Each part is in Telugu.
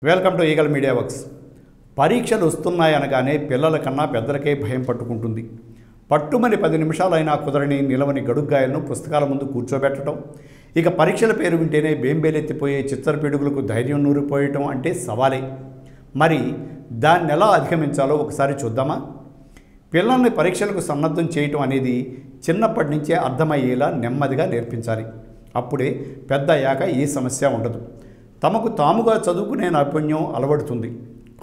Welcome to eagle media works. పరీక్షలు వస్తున్నాయనగానే పిల్లల కన్నా పెద్దలకే భయం పట్టుకుంటుంది. పట్టుమని 10 నిమిషాలైనా కుదరని నిలవని గడుగ్గాయలను పుస్తకాల ముందు కూర్చోబెట్టడం, ఇక పరీక్షల పేరు వింటేనే బేంబేలెత్తిపోయే చిత్తరపిడుగులకు ధైర్యం నూరిపోయటం అంటే సవాలే. మరి దాన్ని ఎలా అధిగమించాలో ఒకసారి చూద్దామా? పిల్లల్ని పరీక్షలకు సన్నద్ధం చేయటం అనేది చిన్నప్పటి నుంచే అర్థమయ్యేలా నెమ్మదిగా నేర్పించాలి. అప్పుడే పెద్ద అయ్యాక ఏ సమస్య ఉండదు. తమకు తాముగా చదువుకునే నైపుణ్యం అలవడుతుంది.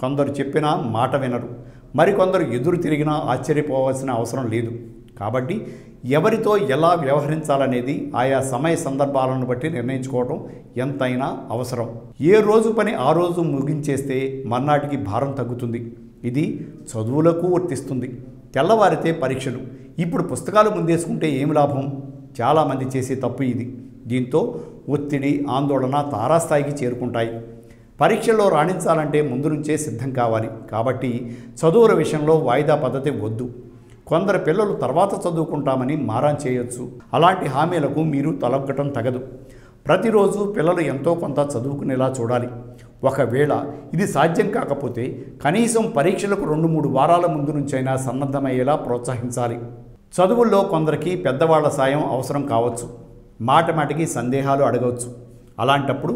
కొందరు చెప్పినా మాట వినరు, మరికొందరు ఎదురు తిరిగినా ఆశ్చర్యపోవాల్సిన అవసరం లేదు. కాబట్టి ఎవరితో ఎలా వ్యవహరించాలనేది ఆయా సమయ సందర్భాలను బట్టి నిర్ణయించుకోవటం ఎంతైనా అవసరం. ఏ రోజు పని ఆ రోజు ముగించేస్తే మర్నాటికి భారం తగ్గుతుంది. ఇది చదువులకు వర్తిస్తుంది. తెల్లవారితే పరీక్షలు, ఇప్పుడు పుస్తకాలు ముందేసుకుంటే ఏమి లాభం? చాలామంది చేసే తప్పు ఇది. దీంతో ఒత్తిడి, ఆందోళన తారాస్థాయికి చేరుకుంటాయి. పరీక్షల్లో రాణించాలంటే ముందు నుంచే సిద్ధం కావాలి. కాబట్టి చదువుల విషయంలో వాయిదా పద్ధతి వద్దు. కొందరు పిల్లలు తర్వాత చదువుకుంటామని మారం చేయొచ్చు. అలాంటి హామీలకు మీరు తలొగ్గటం తగదు. ప్రతిరోజు పిల్లలు ఎంతో కొంత చదువుకునేలా చూడాలి. ఒకవేళ ఇది సాధ్యం కాకపోతే కనీసం పరీక్షలకు 2-3 వారాల ముందు నుంచైనా సన్నద్ధమయ్యేలా ప్రోత్సహించాలి. చదువుల్లో కొందరికి పెద్దవాళ్ల సాయం అవసరం కావచ్చు. మాటికి సందేహాలు అడగవచ్చు. అలాంటప్పుడు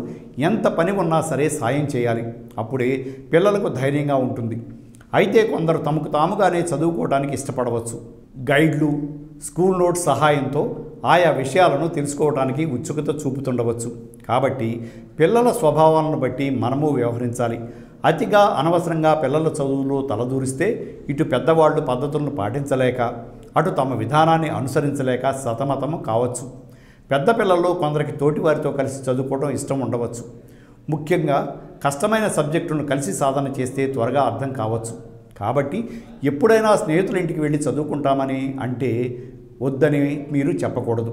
ఎంత పని ఉన్నా సరే సాయం చేయాలి. అప్పుడే పిల్లలకు ధైర్యంగా ఉంటుంది. అయితే కొందరు తమకు తాముగానే చదువుకోవడానికి ఇష్టపడవచ్చు. గైడ్లు, స్కూల్ నోట్స్ సహాయంతో ఆయా విషయాలను తెలుసుకోవడానికి ఉత్సుకత చూపుతుండవచ్చు. కాబట్టి పిల్లల స్వభావాలను బట్టి మనము వ్యవహరించాలి. అతిగా అనవసరంగా పిల్లల చదువులో తలదూరిస్తే ఇటు పెద్దవాళ్లు పద్ధతులను పాటించలేక, అటు తమ విధానాన్ని అనుసరించలేక సతమతము కావచ్చు. పెద్ద పిల్లల్లో కొందరికి తోటివారితో కలిసి చదువుకోవడం ఇష్టం ఉండవచ్చు. ముఖ్యంగా కష్టమైన సబ్జెక్టును కలిసి సాధన చేస్తే త్వరగా అర్థం కావచ్చు. కాబట్టి ఎప్పుడైనా స్నేహితుల ఇంటికి వెళ్ళి చదువుకుంటామని అంటే వద్దని మీరు చెప్పకూడదు.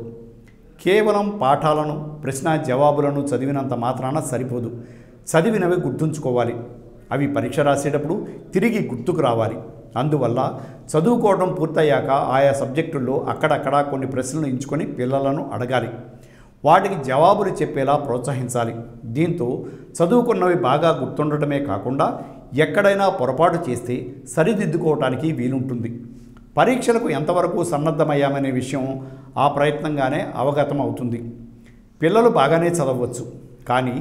కేవలం పాఠాలను, ప్రశ్న జవాబులను చదివినంత మాత్రాన సరిపోదు. చదివినవి గుర్తుంచుకోవాలి. అవి పరీక్ష రాసేటప్పుడు తిరిగి గుర్తుకు రావాలి. అందువల్ల చదువుకోవడం పూర్తయ్యాక ఆయా సబ్జెక్టుల్లో అక్కడక్కడ కొన్ని ప్రశ్నలు ఎంచుకొని పిల్లలను అడగాలి. వాటికి జవాబులు చెప్పేలా ప్రోత్సహించాలి. దీంతో చదువుకున్నవి బాగా గుర్తుండటమే కాకుండా ఎక్కడైనా పొరపాటు చేస్తే సరిదిద్దుకోవటానికి వీలుంటుంది. పరీక్షలకు ఎంతవరకు సన్నద్ధమయ్యామనే విషయం ఆ ప్రయత్నంగానే అవగతం అవుతుంది. పిల్లలు బాగానే చదవచ్చు, కానీ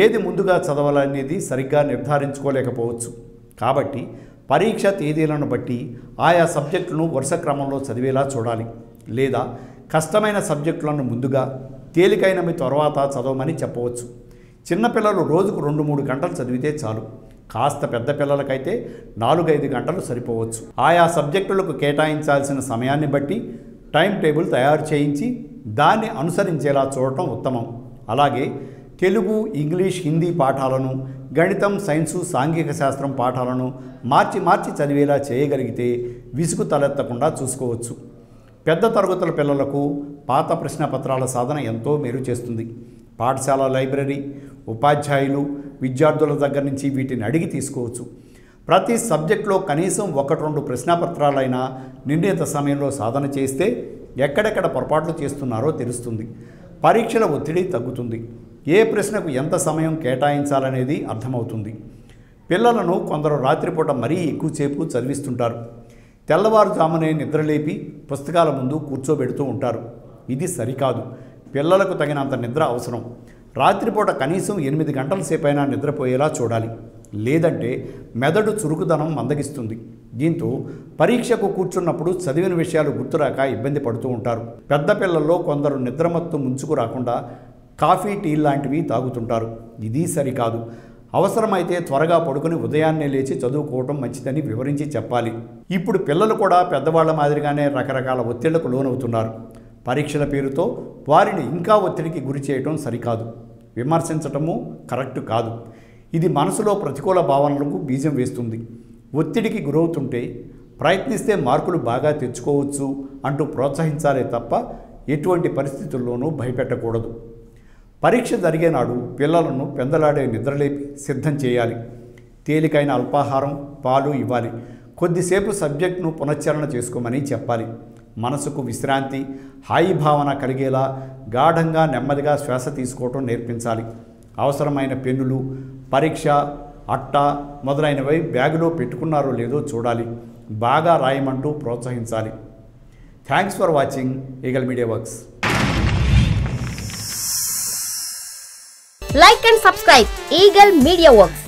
ఏది ముందుగా చదవాలనేది సరిగ్గా నిర్ధారించుకోలేకపోవచ్చు. కాబట్టి పరీక్ష తేదీలను బట్టి ఆయా సబ్జెక్టులను వరుస క్రమంలో చదివేలా చూడాలి. లేదా కష్టమైన సబ్జెక్టులను ముందుగా, తేలికైనవి తర్వాత చదవమని చెప్పవచ్చు. చిన్నపిల్లలు రోజుకు 2-3 గంటలు చదివితే చాలు. కాస్త పెద్ద పిల్లలకైతే 4-5 గంటలు సరిపోవచ్చు. ఆయా సబ్జెక్టులకు కేటాయించాల్సిన సమయాన్ని బట్టి టైం టేబుల్ తయారు చేయించి దాన్ని అనుసరించేలా చూడటం ఉత్తమం. అలాగే తెలుగు, ఇంగ్లీష్, హిందీ పాఠాలను, గణితం, సైన్సు, సాంఘిక శాస్త్రం పాఠాలను మార్చి చదివేలా చేయగలిగితే విసుగు తలెత్తకుండా చూసుకోవచ్చు. పెద్ద తరగతుల పిల్లలకు పాత ప్రశ్నపత్రాల సాధన ఎంతో మేలు చేస్తుంది. పాఠశాల లైబ్రరీ, ఉపాధ్యాయులు, విద్యార్థుల దగ్గర నుంచి వీటిని అడిగి తీసుకోవచ్చు. ప్రతి సబ్జెక్టులో కనీసం 1-2 ప్రశ్నపత్రాలైనా నిర్ణీత సమయంలో సాధన చేస్తే ఎక్కడెక్కడ పొరపాట్లు చేస్తున్నారో తెలుస్తుంది. పరీక్షల ఒత్తిడి తగ్గుతుంది. ఏ ప్రశ్నకు ఎంత సమయం కేటాయించాలనేది అర్థమవుతుంది. పిల్లలను కొందరు రాత్రిపూట మరీ ఎక్కువసేపు చదివిస్తుంటారు. తెల్లవారుజామునే నిద్రలేపి పుస్తకాల ముందు కూర్చోబెడుతూ ఉంటారు. ఇది సరికాదు. పిల్లలకు తగినంత నిద్ర అవసరం. రాత్రిపూట కనీసం 8 గంటల సేపైనా నిద్రపోయేలా చూడాలి. లేదంటే మెదడు చురుకుదనం మందగిస్తుంది. దీంతో పరీక్షకు కూర్చున్నప్పుడు చదివిన విషయాలు గుర్తురాక ఇబ్బంది పడుతూ ఉంటారు. పెద్ద పిల్లల్లో కొందరు నిద్రమత్తు ముంచుకు రాకుండా కాఫీ, టీ లాంటివి తాగుతుంటారు. ఇది సరికాదు. అవసరమైతే త్వరగా పడుకుని ఉదయాన్నే లేచి చదువుకోవడం మంచిదని వివరించి చెప్పాలి. ఇప్పుడు పిల్లలు కూడా పెద్దవాళ్ల మాదిరిగానే రకరకాల ఒత్తిళ్లకు లోనవుతున్నారు. పరీక్షల పేరుతో వారిని ఇంకా ఒత్తిడికి గురి చేయటం సరికాదు. విమర్శించటము కరెక్ట్ కాదు. ఇది మనసులో ప్రతికూల భావనలకు బీజం వేస్తుంది. ఒత్తిడికి గురవుతుంటే ప్రయత్నిస్తే మార్కులు బాగా తెచ్చుకోవచ్చు అంటూ ప్రోత్సహించాలే తప్ప ఎటువంటి పరిస్థితుల్లోనూ భయపెట్టకూడదు. పరీక్ష జరిగే నాడు పిల్లలను పెందలాడే నిద్రలేపి సిద్ధం చేయాలి. తేలికైన అల్పాహారం, పాలు ఇవ్వాలి. కొద్దిసేపు సబ్జెక్టును పునశ్చరణ చేసుకోమని చెప్పాలి. మనసుకు విశ్రాంతి, హాయి భావన కలిగేలా గాఢంగా నెమ్మదిగా శ్వాస తీసుకోవటం నేర్పించాలి. అవసరమైన పెన్నులు, పరీక్ష అట్ట మొదలైనవి బ్యాగులో పెట్టుకున్నారో లేదో చూడాలి. బాగా రాయమంటూ ప్రోత్సహించాలి. Thanks for watching eagle media works. Like and subscribe Eagle Media Works.